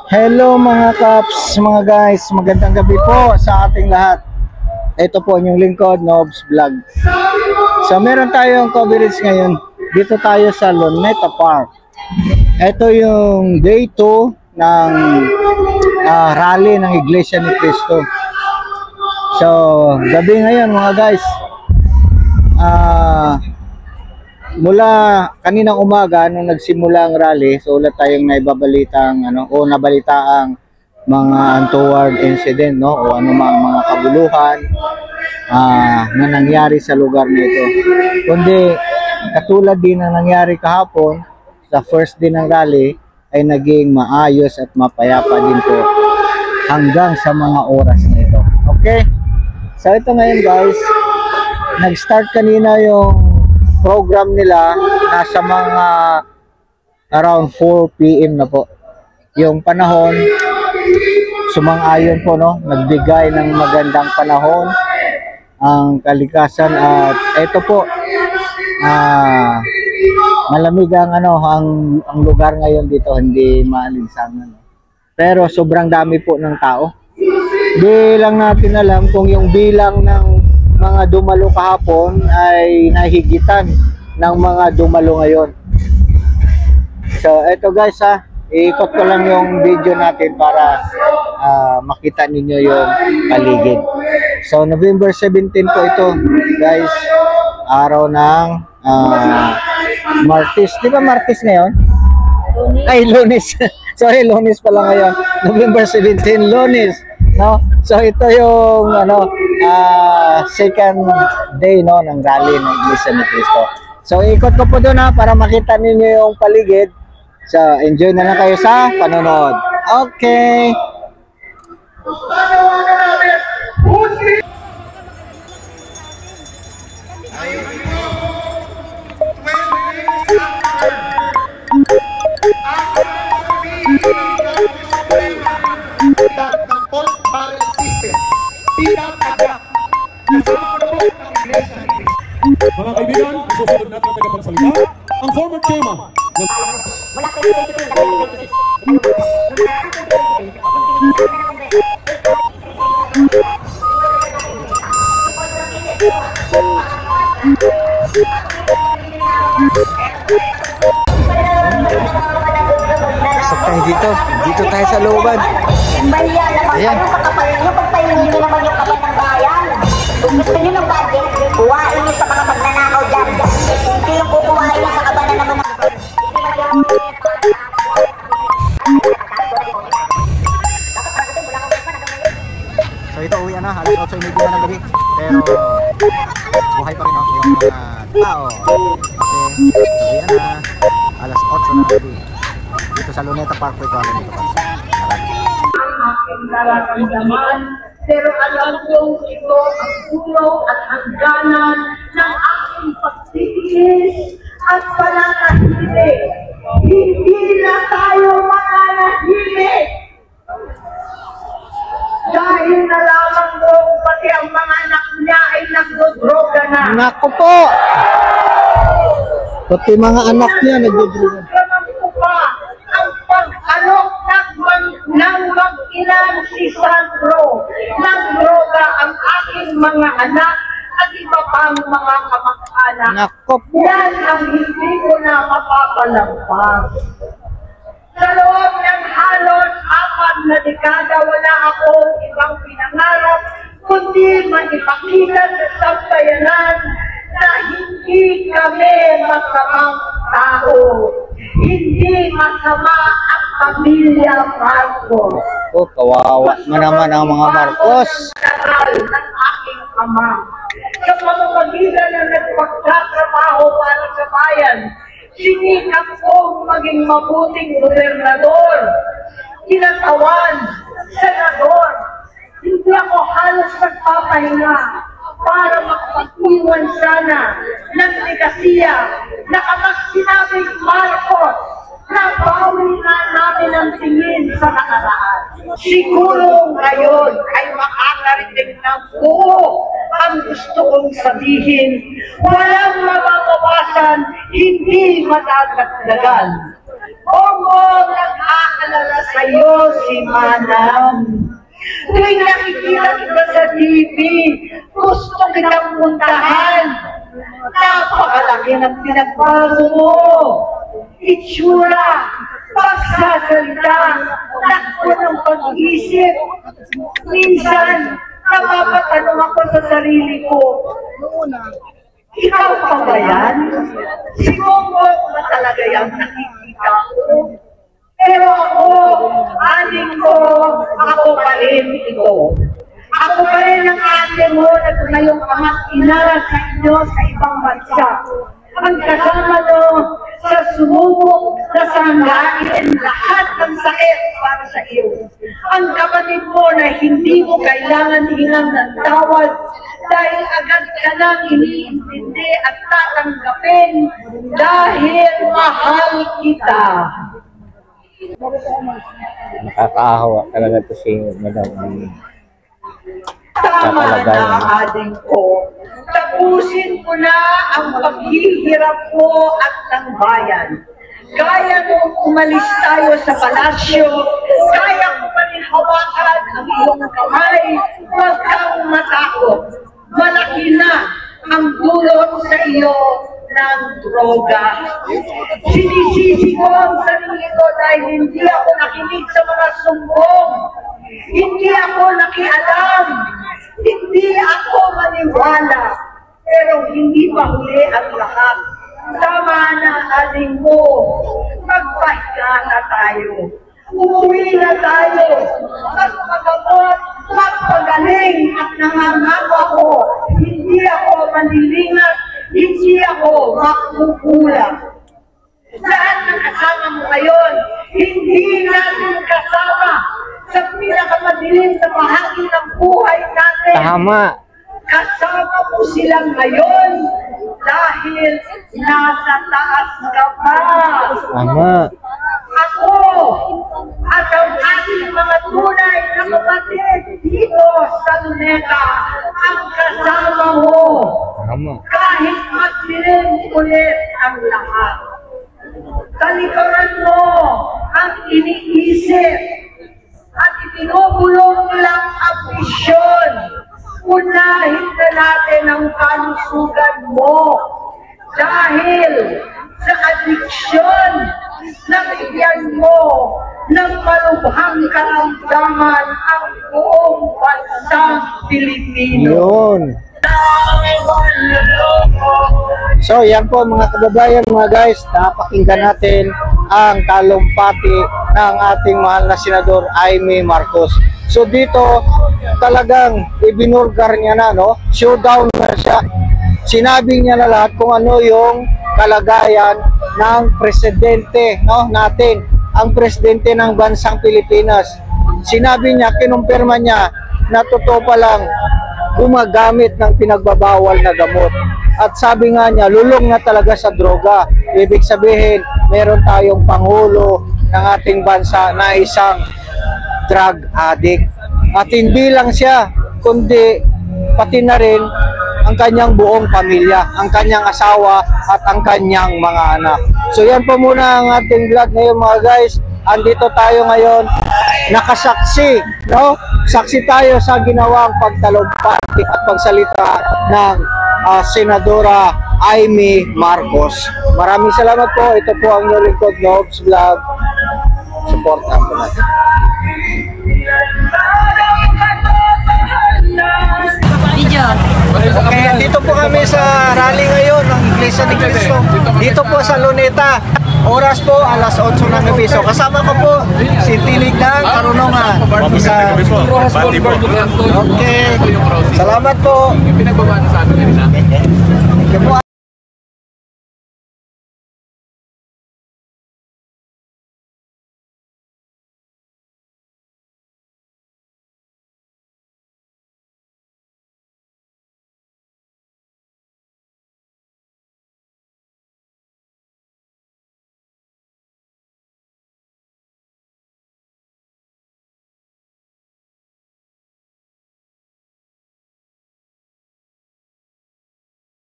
Hello mga kaps, mga guys, magandang gabi po sa ating lahat. Ito po yung lingkod, Nobs Vlog. So meron tayong coverage ngayon. Dito tayo sa Luneta Park. Ito yung day 2 ng rally ng Iglesia ni Cristo. So gabi ngayon mga guys. Mula kaninang umaga nung nagsimula ang rally, so wala tayong naibabalitang nabalitaang mga untoward incident, no, o anumang mga kabuluhan na nangyari sa lugar nito. Kundi katulad din ng nangyari kahapon sa first day ng rally ay naging maayos at mapayapa din po hanggang sa mga oras na ito. Okay? So ito ngayon guys, nag-start kanina yung program nila, nasa mga around 4 PM na po. Yung panahon, sumang-ayon po, no? Nagbigay ng magandang panahon ang kalikasan at ito po, malamig ang lugar ngayon dito, hindi maalinsangan. Pero sobrang dami po ng tao. Di lang natin alam kung yung bilang ng mga dumalo kahapon ay nahigitan ng mga dumalo ngayon. So eto guys, iikot ko lang yung video natin para makita ninyo yung paligid. So November 17 po ito guys, araw ng Martes. Di ba Martes ngayon? Ay, Lunes. Sorry, Lunes pala ngayon. November 17, Lunes. No? So ito yung second day, no, ng rally ng Iglesia ni Cristo. So ikot ko po doon para makita ninyo yung paligid. So enjoy na lang kayo sa panonood. Okay. Mga kaibigan, susunod natin ang tagapagsalita, ang former chairman ng... Mula kay 2026. Pasok tayo dito. Dito tayo sa looban. Ayan. Yung pagpahingi nyo naman yung kapat ng bayan. Kung gusto nyo ng budget, kuhain nyo sa mga magnanakaw dyan. Hindi yung kukuhain nyo sa kabana naman. So ito, uwi na. Alas 8:30 na ng gabi. Pero buhay pa rin, no, yung mga tao. Okay. Uwi na. Alas 8 na ng gabi. Dito sa Luneta Park po ito. Pero alam kong ito ang puno at hangganan ng aking pagtitiis at pananahimik. Hindi na tayo mananahimik. Dahil nalaman kong pati ang mga anak niya ay nagdodroga na. Naku po! Pati mga anak niya nagdodroga. Ang pag-alok ng mag-ilan si Sandro ng droga ang aking mga anak at iba pang mga kamag-anak. Naku po! Yan ang hindi ko na mapapalampas. Sa loob ng halos 4 na dekada, wala akong ibang pinangarap kundi maipakita sa sambayanan na hindi kami masamang tao. Hindi masama ang pamilya Marcos. Oh, kawawa mo naman ang mga Marcos. Ng aking ama. Sa pamamagitan na nagpagtatrabaho para sa bayan, sinikap kong maging mabuting gobernador, kinatawan, senador. Hindi ako halos nagpapahinga para makapag-iwan sana ng legasiya na kapag sinabing Marcos, nabawi na natin ang tingin sa nakaraan. Siguro ngayon ay makakarinig ng buo ang gusto kong sabihin. Walang mababawasan, hindi madadagdagan. Omo ng sa'yo si Manang. Tuwing nakikita kita sa TV, gusto kitang puntahan. Napakalaki ng pinagbago mo. Itsura, pagsasalita, takbo ng pag-isip. Minsan, napapatanong ako sa sarili ko, ikaw pa ba yan? Siguro ba talaga yung nakikita ko? Pero ako, aling ko, ako pa rin ito. Ako pa rin ang ate mo na ngayong ama't ina sa inyo sa ibang bansa. Ang kasama mo sa sumubok na sanggain lahat ng sakit para sa iyo. Ang kapatid mo na hindi mo kailangan hingang ng tawad dahil agad ka nang iniintindi at tatanggapin dahil mahal kita. Nakakaawa talaga to si Madam. Tama na, ading ko. Tapusin mo na ang paghihirap mo at ng bayan. Kaya mong umalis tayo sa palasyo. Kaya mo pa rin hawakan ang iyong kamay. Huwag kang matakot. Malaki na ang dulot sa iyo ng droga. Sinisisi ko ang sarili ko dahil hindi ako nakinig sa mga sumbong. Hindi ako nakialam. Hindi ako maniwala. Pero hindi pa huli ang lahat. Tama na, aling mo. Magpahinga na tayo. Umuwi na tayo. Magpagamot, magpagaling at nangangako ako. Hindi ako manilingat. Hindi ako makukulang. Lahat ng kasama mo ngayon, hindi natin kasama sa pinakamadilim na bahagi ng buhay natin. Tama. Kasama mo silang ngayon dahil nasa taas ka pa. Tama. Ako at ang ating mga tunay na kapatid dito sa Luneta ang kasama mo. Tama. Kahit magdilim ulit ang lahat. Talikuran mo ang iniisip at ibinubulong lang ang misyon. Unahin na natin ang kalusugan mo dahil sa addiction na bigyan mo ng malubhang karamdaman ang buong bansang Pilipino. Yun. So yan po mga kababayan, mga guys, napakinggan natin ang talumpati ng ating mahal na Senador Amy Marcos. So dito talagang ibinurgar niya na, no? Showdown na siya. Sinabi niya na lahat kung ano yung kalagayan ng presidente, no, natin, ang presidente ng bansang Pilipinas. Sinabi niya, kinumpirma niya na totoo pa lang gumagamit ng pinagbabawal na gamot. At sabi nga niya, lulong na talaga sa droga. Ibig sabihin, meron tayong pangulo ng ating bansa na isang drug addict. At hindi lang siya, kundi pati na rin ang kanyang buong pamilya, ang kanyang asawa at ang kanyang mga anak. So yan po muna ang ating vlog ngayon, mga guys. Andito tayo ngayon, nakasaksi, no? Saksi tayo sa ginawang pagtalumpati at pagsalita ng Senadora Amy Marcos. Maraming salamat po. Ito po ang inyong lingkod, Nobs Vlog. Supportan po natin. Video. Okay, dito po kami sa rally ngayon ng Iglesia ni Cristo. Dito po sa Luneta. Oras po, alas 8 ng gabi. So, kasama ko po si Tinig ng Karunungan. Isa. Okay. Salamat po. Pinagbabaan sa amin kanina. Thank you po.